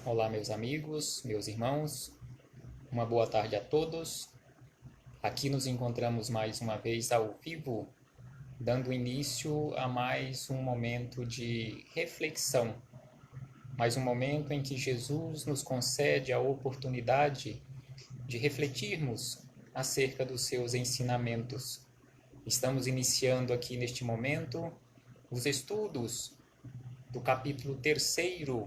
Olá, meus amigos, meus irmãos, uma boa tarde a todos. Aqui nos encontramos mais uma vez ao vivo, dando início a mais um momento de reflexão, mais um momento em que Jesus nos concede a oportunidade de refletirmos acerca dos seus ensinamentos. Estamos iniciando aqui neste momento os estudos do capítulo 3º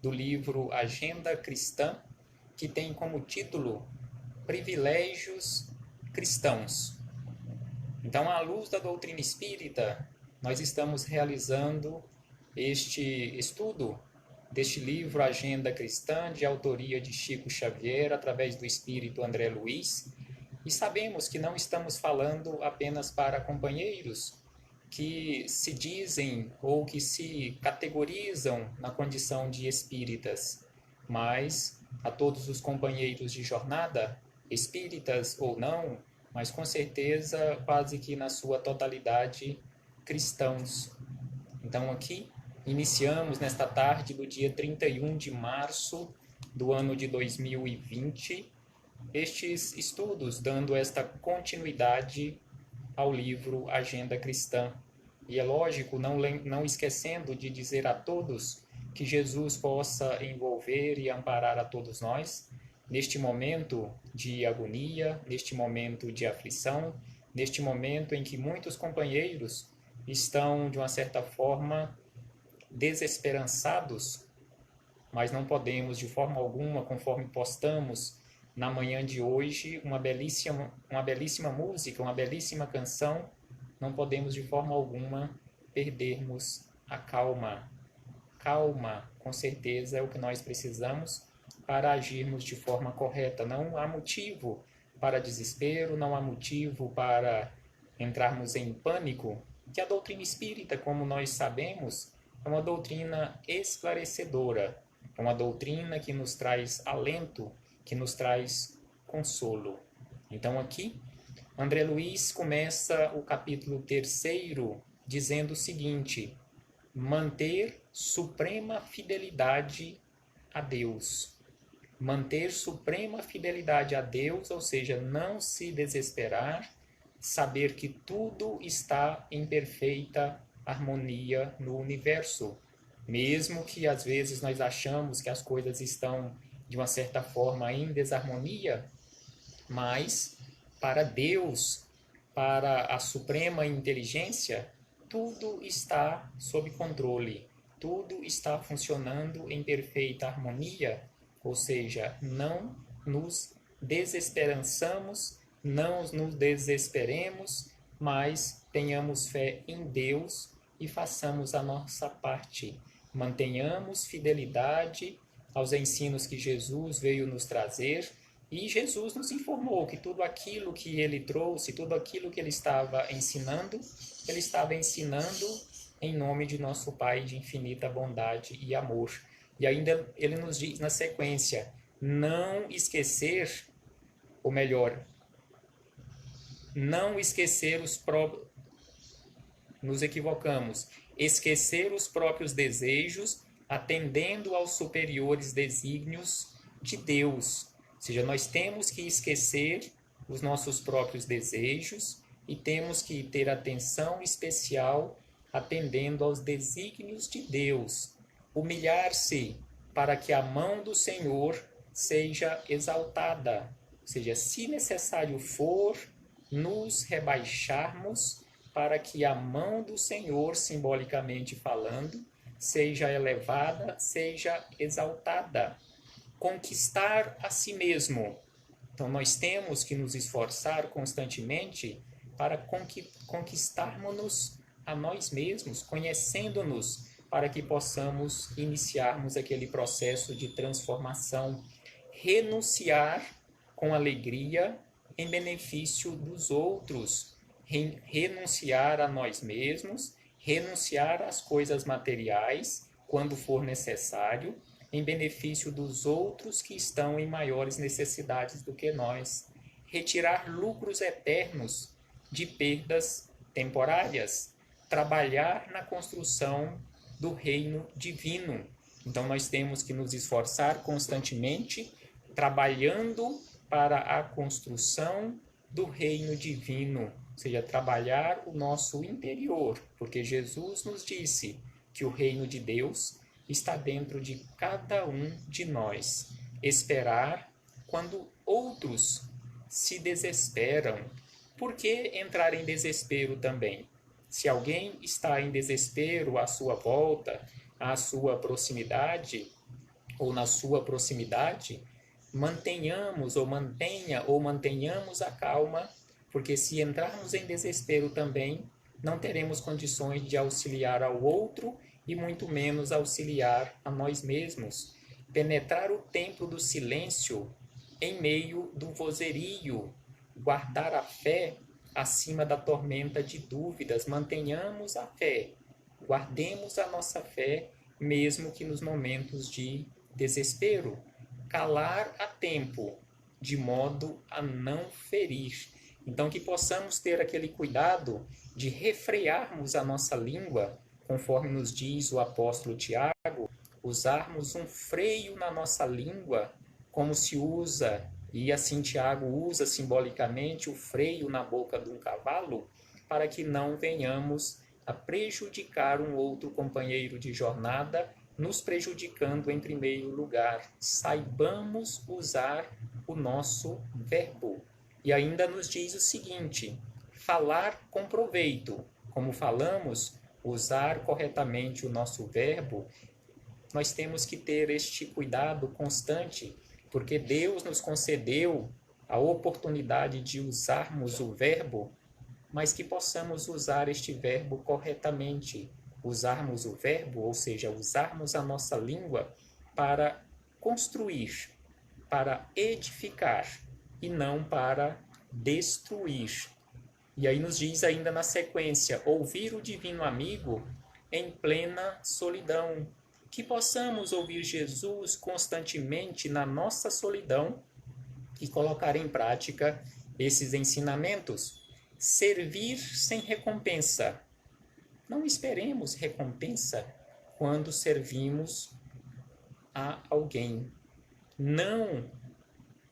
do livro Agenda Cristã, que tem como título Privilégios Cristãos. Então, à luz da doutrina espírita, nós estamos realizando este estudo deste livro Agenda Cristã, de autoria de Chico Xavier, através do espírito André Luiz, e sabemos que não estamos falando apenas para companheiros que se dizem ou que se categorizam na condição de espíritas, mas a todos os companheiros de jornada, espíritas ou não, mas com certeza quase que na sua totalidade cristãos. Então aqui iniciamos nesta tarde do dia 31 de março do ano de 2020 estes estudos, dando esta continuidade ao livro Agenda Cristã. E é lógico, não esquecendo de dizer a todos que Jesus possa envolver e amparar a todos nós neste momento de agonia, neste momento de aflição, neste momento em que muitos companheiros estão, de uma certa forma, desesperançados, mas não podemos, de forma alguma, conforme postamos na manhã de hoje, uma belíssima música, uma belíssima canção, não podemos, de forma alguma, perdermos a calma. Calma, com certeza, é o que nós precisamos para agirmos de forma correta. Não há motivo para desespero, não há motivo para entrarmos em pânico, que a doutrina espírita, como nós sabemos, é uma doutrina esclarecedora, é uma doutrina que nos traz alento, que nos traz consolo. Então aqui, André Luiz começa o capítulo 3º dizendo o seguinte: manter suprema fidelidade a Deus. Manter suprema fidelidade a Deus, ou seja, não se desesperar, saber que tudo está em perfeita harmonia no universo. Mesmo que às vezes nós achamos que as coisas estão de uma certa forma em desarmonia, mas para Deus, para a suprema inteligência, tudo está sob controle, tudo está funcionando em perfeita harmonia, ou seja, não nos desesperançamos, não nos desesperemos, mas tenhamos fé em Deus e façamos a nossa parte. Mantenhamos fidelidade aos ensinos que Jesus veio nos trazer, e Jesus nos informou que tudo aquilo que ele trouxe, tudo aquilo que ele estava ensinando em nome de nosso Pai de infinita bondade e amor. E ainda ele nos diz na sequência, não esquecer, ou melhor, não esquecer os próprios... Nos equivocamos. Esquecer os próprios desejos, atendendo aos superiores desígnios de Deus. Ou seja, nós temos que esquecer os nossos próprios desejos e temos que ter atenção especial atendendo aos desígnios de Deus. Humilhar-se para que a mão do Senhor seja exaltada. Ou seja, se necessário for, nos rebaixarmos para que a mão do Senhor, simbolicamente falando, seja elevada, seja exaltada. Conquistar a si mesmo. Então, nós temos que nos esforçar constantemente para conquistarmos-nos a nós mesmos, conhecendo-nos, para que possamos iniciarmos aquele processo de transformação, renunciar com alegria em benefício dos outros, renunciar a nós mesmos, renunciar às coisas materiais, quando for necessário, em benefício dos outros que estão em maiores necessidades do que nós. Retirar lucros eternos de perdas temporárias. Trabalhar na construção do reino divino. Então nós temos que nos esforçar constantemente, trabalhando para a construção do reino divino, ou seja, trabalhar o nosso interior, porque Jesus nos disse que o reino de Deus está dentro de cada um de nós. Esperar quando outros se desesperam. Por que entrar em desespero também? Se alguém está em desespero à sua volta, à sua proximidade, ou na sua proximidade, mantenhamos a calma, porque se entrarmos em desespero também, não teremos condições de auxiliar ao outro e muito menos auxiliar a nós mesmos. Penetrar o templo do silêncio em meio do vozerio, guardar a fé acima da tormenta de dúvidas, mantenhamos a fé, guardemos a nossa fé, mesmo que nos momentos de desespero, calar a tempo, de modo a não ferir. Então, que possamos ter aquele cuidado de refrearmos a nossa língua, conforme nos diz o apóstolo Tiago, usarmos um freio na nossa língua, como se usa, e assim Tiago usa simbolicamente o freio na boca de um cavalo, para que não venhamos a prejudicar um outro companheiro de jornada, nos prejudicando em primeiro lugar. Saibamos usar o nosso verbo. E ainda nos diz o seguinte: falar com proveito. Como falamos, usar corretamente o nosso verbo, nós temos que ter este cuidado constante, porque Deus nos concedeu a oportunidade de usarmos o verbo, mas que possamos usar este verbo corretamente. Usarmos o verbo, ou seja, usarmos a nossa língua para construir, para edificar e não para destruir. E aí nos diz ainda na sequência, ouvir o divino amigo em plena solidão. Que possamos ouvir Jesus constantemente na nossa solidão e colocar em prática esses ensinamentos. Servir sem recompensa. Não esperemos recompensa quando servimos a alguém. Não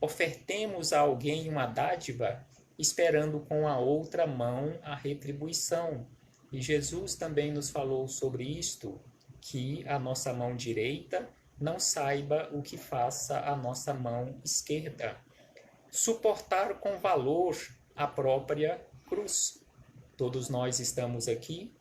ofertemos a alguém uma dádiva esperando com a outra mão a retribuição. E Jesus também nos falou sobre isto, que a nossa mão direita não saiba o que faça a nossa mão esquerda. Suportar com valor a própria cruz. Todos nós estamos aqui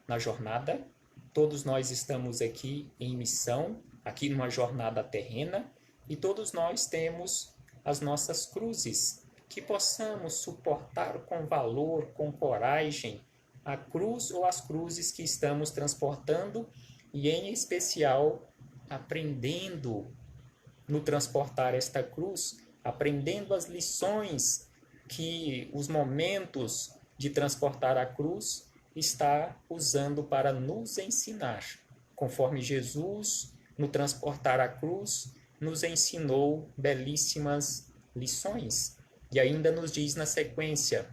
na jornada, todos nós estamos aqui em missão, aqui numa jornada terrena, e todos nós temos as nossas cruzes, que possamos suportar com valor, com coragem, a cruz ou as cruzes que estamos transportando, e em especial aprendendo no transportar esta cruz, aprendendo as lições que os momentos de transportar a cruz está usando para nos ensinar, conforme Jesus, no transportar a cruz, nos ensinou belíssimas lições. E ainda nos diz na sequência,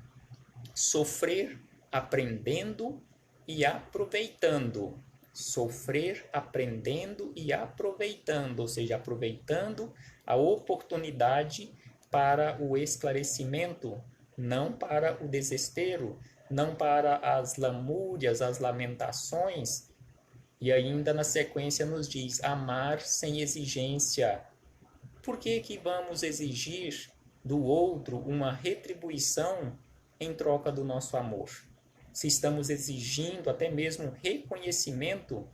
sofrer aprendendo e aproveitando. Sofrer aprendendo e aproveitando, ou seja, aproveitando a oportunidade para o esclarecimento, não para o desespero, não para as lamúrias, as lamentações. E ainda na sequência nos diz, amar sem exigência. Por que que vamos exigir do outro uma retribuição em troca do nosso amor? Se estamos exigindo até mesmo reconhecimento,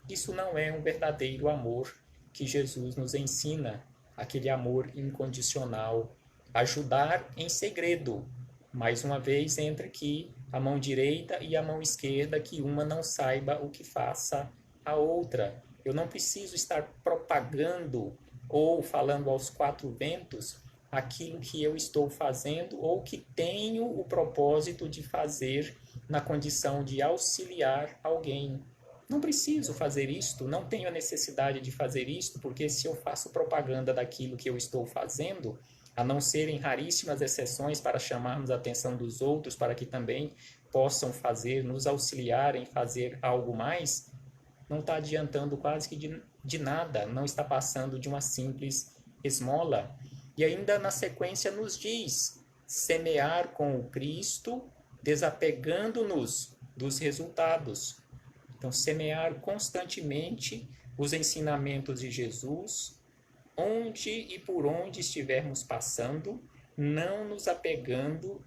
isso não é um verdadeiro amor que Jesus nos ensina, aquele amor incondicional. Ajudar em segredo. Mais uma vez entra aqui a mão direita e a mão esquerda, que uma não saiba o que faça a outra. Eu não preciso estar propagando ou falando aos quatro ventos aquilo que eu estou fazendo ou que tenho o propósito de fazer na condição de auxiliar alguém. Não preciso fazer isto, não tenho a necessidade de fazer isto, porque se eu faço propaganda daquilo que eu estou fazendo, a não ser em raríssimas exceções para chamarmos a atenção dos outros, para que também possam fazer, nos auxiliar em fazer algo mais, não está adiantando quase que de de nada, não está passando de uma simples esmola. E ainda na sequência nos diz: semear com o Cristo, desapegando-nos dos resultados. Então, semear constantemente os ensinamentos de Jesus, onde e por onde estivermos passando, não nos apegando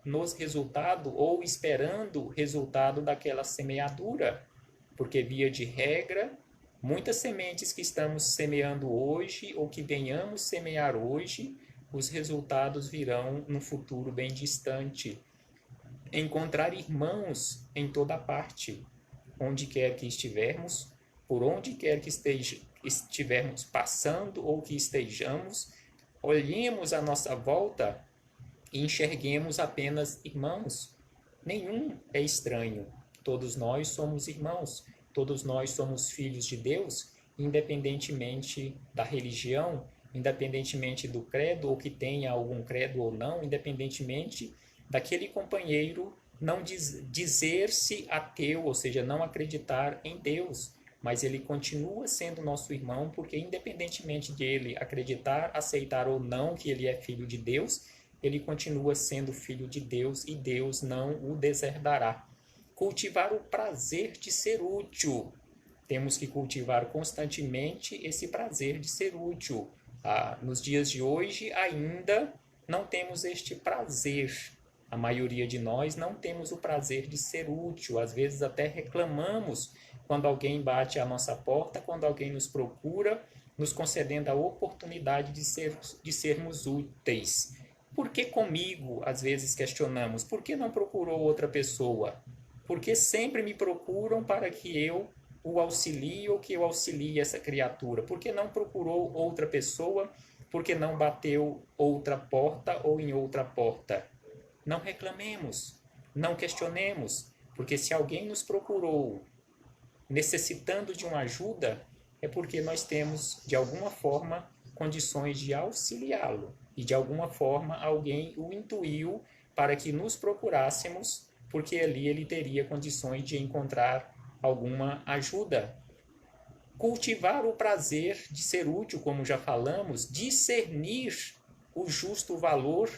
nos resultados ou esperando o resultado daquela semeadura, porque, via de regra, muitas sementes que estamos semeando hoje ou que venhamos semear hoje, os resultados virão num futuro bem distante. Encontrar irmãos em toda parte, onde quer que estivermos, por onde quer que estivermos passando ou que estejamos, olhemos à nossa volta e enxerguemos apenas irmãos. Nenhum é estranho. Todos nós somos irmãos. Todos nós somos filhos de Deus, independentemente da religião, independentemente do credo, ou que tenha algum credo ou não, independentemente daquele companheiro não dizer-se ateu, ou seja, não acreditar em Deus, mas ele continua sendo nosso irmão, porque independentemente de ele acreditar, aceitar ou não que ele é filho de Deus, ele continua sendo filho de Deus e Deus não o deserdará. Cultivar o prazer de ser útil. Temos que cultivar constantemente esse prazer de ser útil. Nos dias de hoje ainda não temos este prazer. A maioria de nós não temos o prazer de ser útil. Às vezes até reclamamos quando alguém bate à nossa porta, quando alguém nos procura, nos concedendo a oportunidade de sermos úteis. Por que comigo, às vezes, questionamos? Por que não procurou outra pessoa? Por que sempre me procuram para que eu o auxilie ou que eu auxilie essa criatura? Por que não procurou outra pessoa? Por que não bateu outra porta ou em outra porta? Não reclamemos, não questionemos, porque se alguém nos procurou necessitando de uma ajuda, é porque nós temos, de alguma forma, condições de auxiliá-lo. E, de alguma forma, alguém o intuiu para que nos procurássemos, porque ali ele teria condições de encontrar alguma ajuda. Cultivar o prazer de ser útil, como já falamos, discernir o justo valor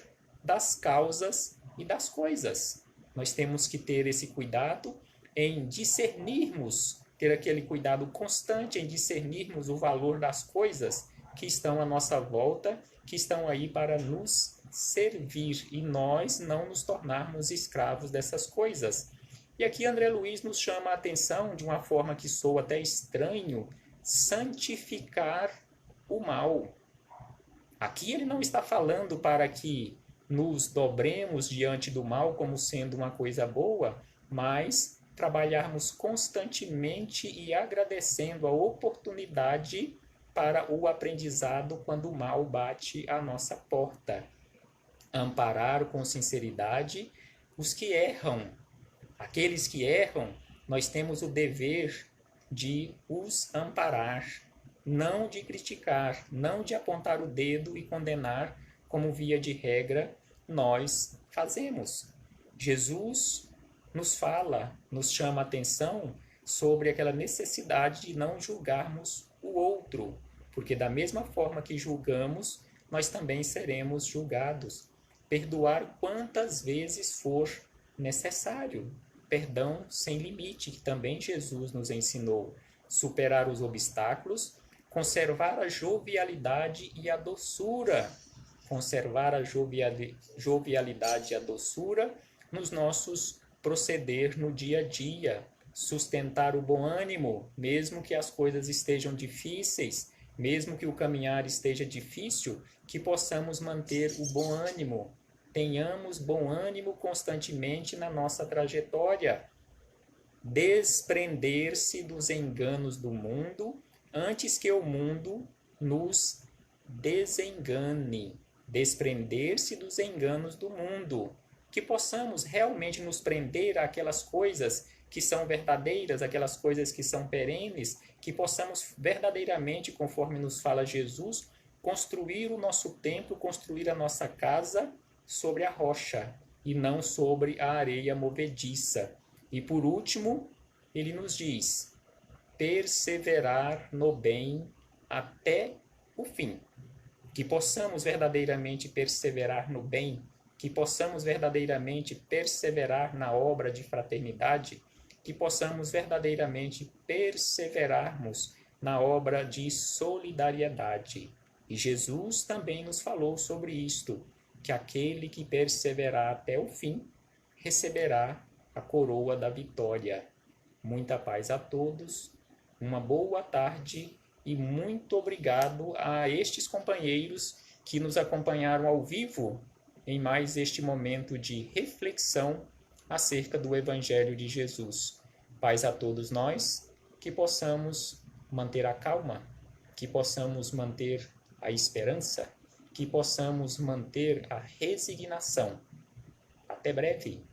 das causas e das coisas. Nós temos que ter esse cuidado em discernirmos, ter aquele cuidado constante em discernirmos o valor das coisas que estão à nossa volta, que estão aí para nos servir e nós não nos tornarmos escravos dessas coisas. E aqui André Luiz nos chama a atenção de uma forma que soa até estranho, santificar o mal. Aqui ele não está falando para que nos dobremos diante do mal como sendo uma coisa boa, mas trabalharmos constantemente e agradecendo a oportunidade para o aprendizado quando o mal bate à nossa porta. Amparar com sinceridade os que erram. Aqueles que erram, nós temos o dever de os amparar, não de criticar, não de apontar o dedo e condenar, como via de regra nós fazemos. Jesus nos fala, nos chama a atenção sobre aquela necessidade de não julgarmos o outro, porque da mesma forma que julgamos, nós também seremos julgados. Perdoar quantas vezes for necessário. Perdão sem limite, que também Jesus nos ensinou. Superar os obstáculos, conservar a jovialidade e a doçura. Conservar a jovialidade e a doçura nos nossos proceder no dia a dia. Sustentar o bom ânimo, mesmo que as coisas estejam difíceis, mesmo que o caminhar esteja difícil, que possamos manter o bom ânimo. Tenhamos bom ânimo constantemente na nossa trajetória. Desprender-se dos enganos do mundo antes que o mundo nos desengane. Desprender-se dos enganos do mundo. Que possamos realmente nos prender àquelas coisas que são verdadeiras, aquelas coisas que são perenes, que possamos verdadeiramente, conforme nos fala Jesus, construir o nosso templo, construir a nossa casa sobre a rocha e não sobre a areia movediça. E por último, ele nos diz: perseverar no bem até o fim. Que possamos verdadeiramente perseverar no bem, que possamos verdadeiramente perseverar na obra de fraternidade, que possamos verdadeiramente perseverarmos na obra de solidariedade. E Jesus também nos falou sobre isto, que aquele que perseverar até o fim receberá a coroa da vitória. Muita paz a todos, uma boa tarde e muito obrigado a estes companheiros que nos acompanharam ao vivo em mais este momento de reflexão acerca do Evangelho de Jesus. Paz a todos nós, que possamos manter a calma, que possamos manter a esperança, que possamos manter a resignação. Até breve.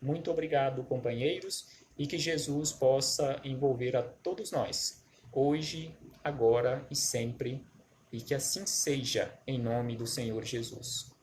Muito obrigado, companheiros, e que Jesus possa envolver a todos nós, hoje, agora e sempre, e que assim seja, em nome do Senhor Jesus.